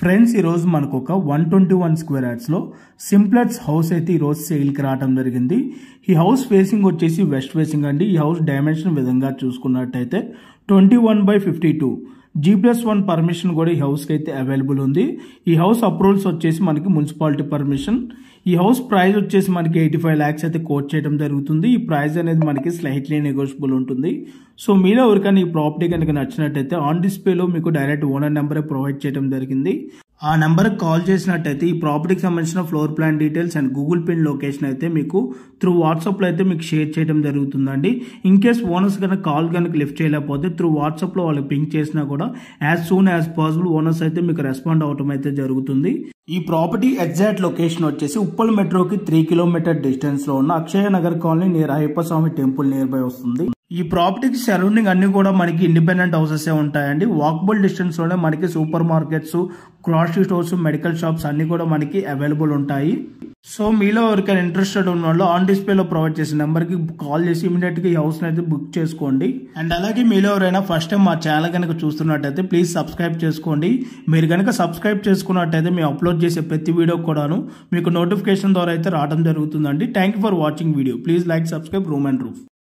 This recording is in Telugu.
ఫ్రెండ్స్ ఈ రోజు మనకు ఒక 121 స్క్వేర్ యార్డ్స్ లో సింప్లెక్స్ హౌస్ అయితే ఈ రోజు సేల్ కి రావడం జరిగింది. ఈ హౌస్ ఫేసింగ్ వచ్చేసి వెస్ట్ ఫేసింగ్ అండి. ఈ హౌస్ డైమెన్షన్ విధంగా చూసుకున్నట్టయితే 21/52 G+1 పర్మిషన్ కూడా ఈ హౌస్ కి అయితే అవైలబుల్ ఉంది. ఈ హౌస్ అప్రూవల్స్ వచ్చేసి మనకి మున్సిపాలిటీ పర్మిషన్. ఈ హౌస్ ప్రైస్ వచ్చేసి మనకి 85 lakhs అయితే కోట్ చేయడం జరుగుతుంది. ఈ ప్రైస్ అనేది మనకి స్లైట్లీ నెగోషియబుల్ ఉంటుంది. సో మీలో ఎవరికైనా ఈ ప్రాపర్టీ కనుక నచ్చినట్టయితే ఆన్ డిస్ప్లేలో మీకు డైరెక్ట్ ఓనర్ నెంబర్ ప్రొవైడ్ చేయడం జరిగింది. ఆ నెంబర్కి కాల్ చేసినట్టయితే ఈ ప్రాపర్టీకి సంబంధించిన floor plan details and Google pin location అయితే మీకు త్రూ వాట్సాప్లో అయితే మీకు షేర్ చేయడం జరుగుతుందండి. ఇన్ కేస్ ఓనర్స్ కనుక కాల్ కనుక లిఫ్ట్ చేయలేకపోతే త్రూ వాట్సాప్లో వాళ్ళకి పింక్ చేసినా కూడా as soon as possible owners అయితే మీకు రెస్పాండ్ అవడం అయితే జరుగుతుంది. ఈ ప్రాపర్టీ ఎగ్జాక్ట్ లొకేషన్ వచ్చేసి ఉప్పల్ మెట్రోకి 3 కిలోమీటర్ డిస్టెన్స్ లో ఉన్న Akshaya Nagar colony near Ayyappa Swamy temple nearby వస్తుంది. ఈ ప్రాపర్టీకి సరౌండింగ్ అన్ని కూడా మనకి ఇండిపెండెంట్ హౌసెస్ ఉంటాయండి. వాకబుల్ డిస్టెన్స్ లోనే మనకి supermarkets, grocery stores, medical shops అన్ని కూడా మనకి అవైలబుల్ ఉంటాయి. సో మీలో ఎవరికైనా ఇంట్రెస్టెడ్ ఉన్న వాళ్ళు ఆన్ డిస్ప్లేలో ప్రొవైడ్ చేసిన నెంబర్కి కాల్ చేసి ఇమీడియట్ గా ఈ హౌస్ అయితే బుక్ చేసుకోండి. అండ్ అలాగే మీలో ఎవరైనా ఫస్ట్ టైం మా ఛానల్ కనుక చూస్తున్నట్టయితే ప్లీజ్ సబ్స్క్రైబ్ చేసుకోండి. మీరు కనుక సబ్స్క్రైబ్ చేసుకున్నట్టయితే మేము అప్లోడ్ చేసే ప్రతి వీడియో కూడాను మీకు నోటిఫికేషన్ ద్వారా అయితే రావడం జరుగుతుందండి. Thank you for watching video. Please like, subscribe room and roof.